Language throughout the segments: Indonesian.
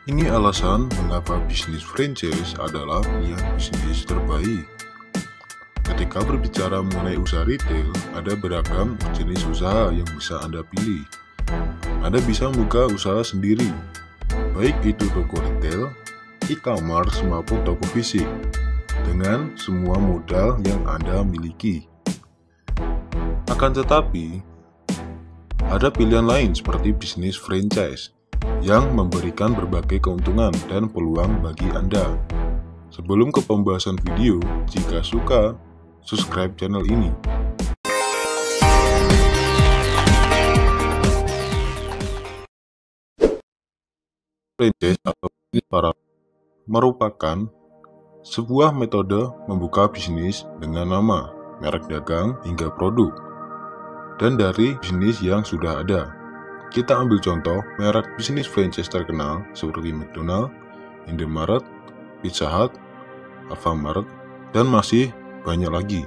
Ini alasan mengapa bisnis franchise adalah pilihan bisnis terbaik. Ketika berbicara mengenai usaha retail, ada beragam jenis usaha yang bisa Anda pilih. Anda bisa membuka usaha sendiri, baik itu toko retail, e-commerce maupun toko fisik, dengan semua modal yang Anda miliki. Akan tetapi, ada pilihan lain seperti bisnis franchise yang memberikan berbagai keuntungan dan peluang bagi Anda. Sebelum ke pembahasan video, jika suka, subscribe channel ini. Franchise atau bisnis paralel merupakan sebuah metode membuka bisnis dengan nama, merek dagang, hingga produk, dan dari bisnis yang sudah ada. Kita ambil contoh merek bisnis franchise terkenal seperti McDonald, Indomaret, Pizza Hut, Alfamart, dan masih banyak lagi.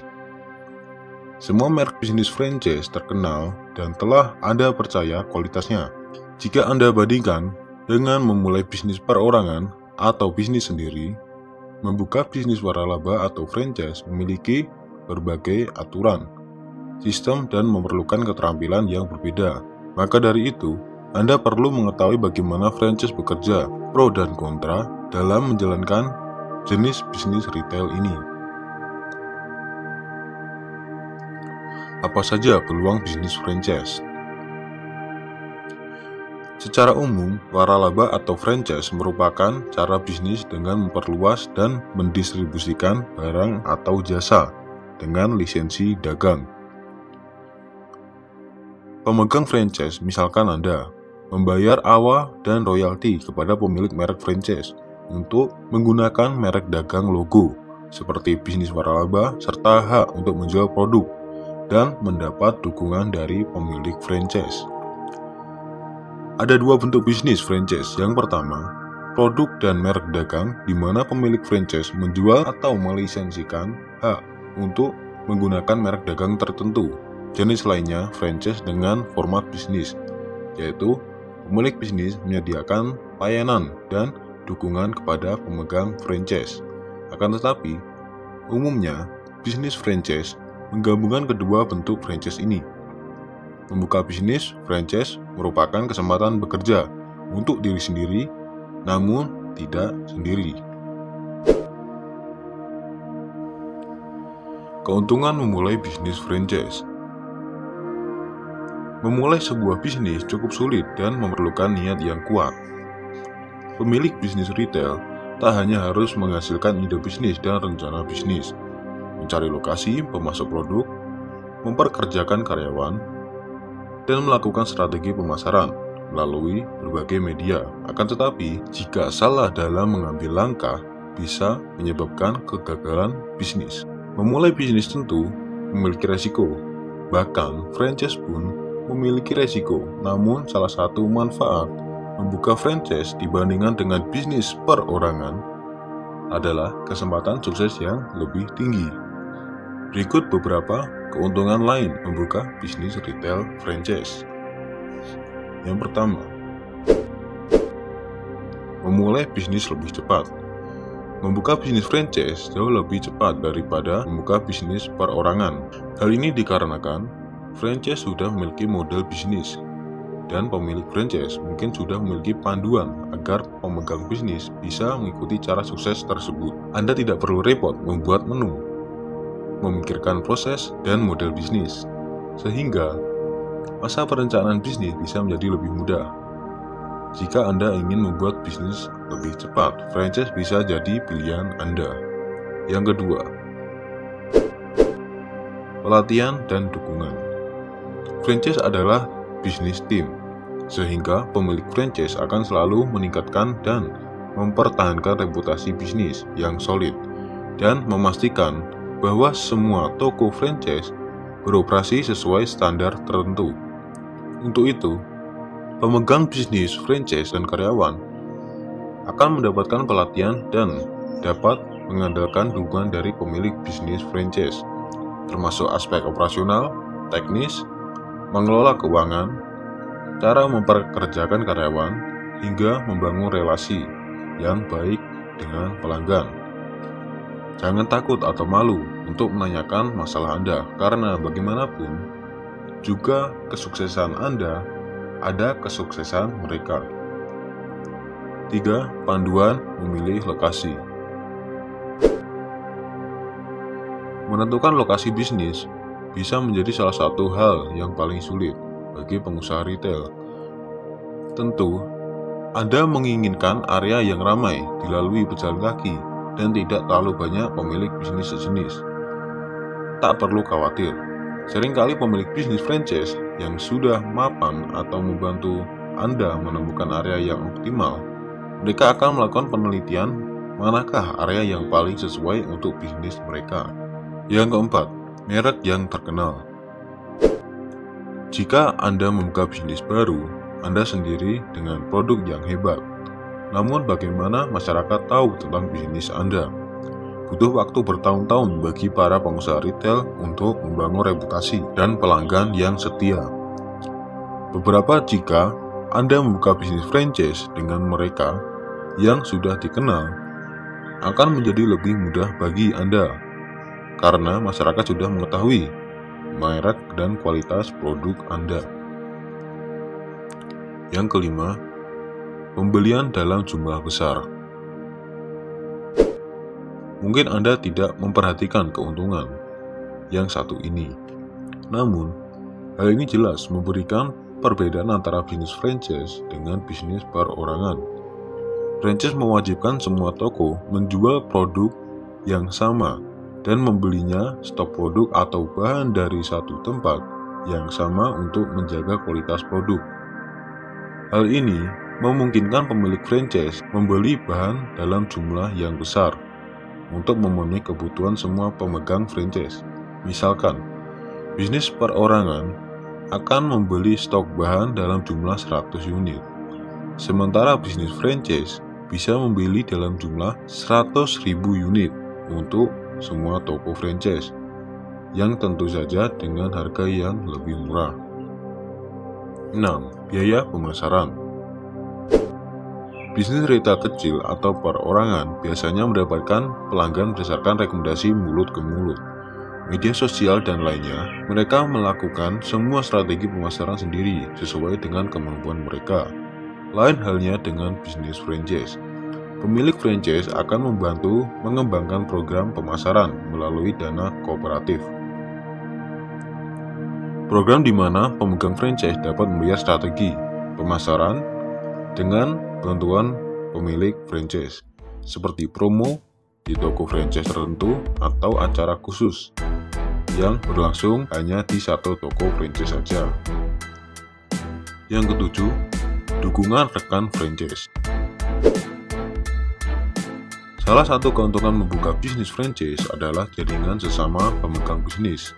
Semua merek bisnis franchise terkenal dan telah Anda percaya kualitasnya. Jika Anda bandingkan dengan memulai bisnis perorangan atau bisnis sendiri, membuka bisnis waralaba atau franchise memiliki berbagai aturan, sistem, dan memerlukan keterampilan yang berbeda. Maka dari itu, Anda perlu mengetahui bagaimana franchise bekerja, pro dan kontra dalam menjalankan jenis bisnis retail ini. Apa saja peluang bisnis franchise? Secara umum, waralaba atau franchise merupakan cara bisnis dengan memperluas dan mendistribusikan barang atau jasa dengan lisensi dagang. Pemegang franchise, misalkan Anda, membayar AWA dan royalti kepada pemilik merek franchise untuk menggunakan merek dagang logo, seperti bisnis waralaba, serta hak untuk menjual produk, dan mendapat dukungan dari pemilik franchise. Ada dua bentuk bisnis franchise. Yang pertama, produk dan merek dagang, di mana pemilik franchise menjual atau melisensikan hak untuk menggunakan merek dagang tertentu. Jenis lainnya franchise dengan format bisnis, yaitu pemilik bisnis menyediakan layanan dan dukungan kepada pemegang franchise. Akan tetapi, umumnya bisnis franchise menggabungkan kedua bentuk franchise ini. Membuka bisnis franchise merupakan kesempatan bekerja untuk diri sendiri, namun tidak sendiri. Keuntungan memulai bisnis franchise. Memulai sebuah bisnis cukup sulit dan memerlukan niat yang kuat. Pemilik bisnis retail tak hanya harus menghasilkan ide bisnis dan rencana bisnis, mencari lokasi, pemasok produk, memperkerjakan karyawan, dan melakukan strategi pemasaran melalui berbagai media. Akan tetapi, jika salah dalam mengambil langkah, bisa menyebabkan kegagalan bisnis. Memulai bisnis tentu memiliki resiko, bahkan franchise pun memiliki resiko. Namun salah satu manfaat membuka franchise dibandingkan dengan bisnis perorangan adalah kesempatan sukses yang lebih tinggi. Berikut beberapa keuntungan lain membuka bisnis retail franchise. Yang pertama, memulai bisnis lebih cepat. Membuka bisnis franchise jauh lebih cepat daripada membuka bisnis perorangan. Hal ini dikarenakan franchise sudah memiliki model bisnis, dan pemilik franchise mungkin sudah memiliki panduan agar pemegang bisnis bisa mengikuti cara sukses tersebut. Anda tidak perlu repot membuat menu, memikirkan proses dan model bisnis, sehingga masa perencanaan bisnis bisa menjadi lebih mudah. Jika Anda ingin membuat bisnis lebih cepat, franchise bisa jadi pilihan Anda. Yang kedua, pelatihan dan dukungan. Franchise adalah bisnis tim, sehingga pemilik franchise akan selalu meningkatkan dan mempertahankan reputasi bisnis yang solid, dan memastikan bahwa semua toko franchise beroperasi sesuai standar tertentu. Untuk itu, pemegang bisnis franchise dan karyawan akan mendapatkan pelatihan dan dapat mengandalkan dukungan dari pemilik bisnis franchise, termasuk aspek operasional, teknis, mengelola keuangan, cara memperkerjakan karyawan, hingga membangun relasi yang baik dengan pelanggan. Jangan takut atau malu untuk menanyakan masalah Anda, karena bagaimanapun juga kesuksesan Anda ada kesuksesan mereka. 3. Panduan memilih lokasi. Menentukan lokasi bisnis bisa menjadi salah satu hal yang paling sulit bagi pengusaha retail. Tentu, Anda menginginkan area yang ramai dilalui pejalan kaki dan tidak terlalu banyak pemilik bisnis sejenis. Tak perlu khawatir, seringkali pemilik bisnis franchise yang sudah mapan atau membantu Anda menemukan area yang optimal, mereka akan melakukan penelitian manakah area yang paling sesuai untuk bisnis mereka. Yang keempat, merek yang terkenal. Jika Anda membuka bisnis baru, Anda sendiri dengan produk yang hebat. Namun bagaimana masyarakat tahu tentang bisnis Anda? Butuh waktu bertahun-tahun bagi para pengusaha retail untuk membangun reputasi dan pelanggan yang setia. Jika Anda membuka bisnis franchise dengan mereka yang sudah dikenal, akan menjadi lebih mudah bagi Anda, karena masyarakat sudah mengetahui merek dan kualitas produk Anda. Yang kelima, pembelian dalam jumlah besar. Mungkin Anda tidak memperhatikan keuntungan yang satu ini. Namun, hal ini jelas memberikan perbedaan antara bisnis franchise dengan bisnis perorangan. Franchise mewajibkan semua toko menjual produk yang sama dan membelinya stok produk atau bahan dari satu tempat yang sama untuk menjaga kualitas produk. Hal ini memungkinkan pemilik franchise membeli bahan dalam jumlah yang besar untuk memenuhi kebutuhan semua pemegang franchise. Misalkan, bisnis perorangan akan membeli stok bahan dalam jumlah 100 unit, sementara bisnis franchise bisa membeli dalam jumlah 100.000 unit untuk semua toko franchise, yang tentu saja dengan harga yang lebih murah. 6. Biaya pemasaran. Bisnis retail kecil atau perorangan biasanya mendapatkan pelanggan berdasarkan rekomendasi mulut ke mulut, media sosial, dan lainnya. Mereka melakukan semua strategi pemasaran sendiri sesuai dengan kemampuan mereka. Lain halnya dengan bisnis franchise. Pemilik franchise akan membantu mengembangkan program pemasaran melalui dana kooperatif. Program di mana pemegang franchise dapat membayar strategi pemasaran dengan bantuan pemilik franchise, seperti promo di toko franchise tertentu atau acara khusus yang berlangsung hanya di satu toko franchise saja. Yang ketujuh, dukungan rekan franchise. Salah satu keuntungan membuka bisnis franchise adalah jaringan sesama pemegang bisnis.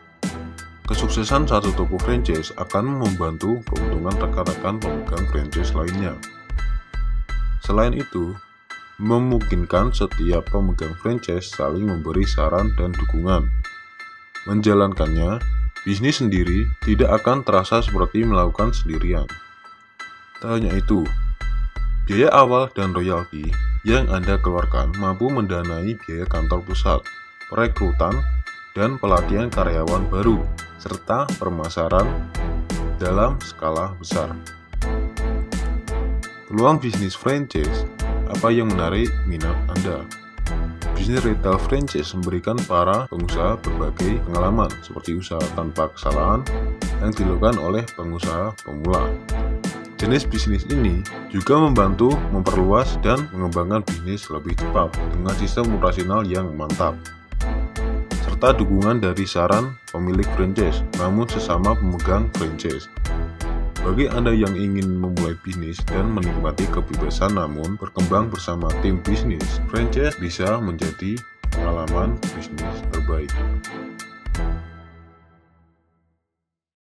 Kesuksesan satu toko franchise akan membantu keuntungan rekan-rekan pemegang franchise lainnya. Selain itu, memungkinkan setiap pemegang franchise saling memberi saran dan dukungan. Menjalankannya, bisnis sendiri tidak akan terasa seperti melakukan sendirian. Tak hanya itu, biaya awal dan royalti yang Anda keluarkan mampu mendanai biaya kantor pusat, perekrutan, dan pelatihan karyawan baru, serta pemasaran dalam skala besar. Peluang bisnis franchise, apa yang menarik minat Anda? Bisnis retail franchise memberikan para pengusaha berbagai pengalaman, seperti usaha tanpa kesalahan yang dilakukan oleh pengusaha pemula. Jenis bisnis ini juga membantu memperluas dan mengembangkan bisnis lebih cepat dengan sistem operasional yang mantap, serta dukungan dari saran pemilik franchise, namun sesama pemegang franchise. Bagi Anda yang ingin memulai bisnis dan menikmati kebebasan namun berkembang bersama tim bisnis, franchise bisa menjadi pengalaman bisnis terbaik.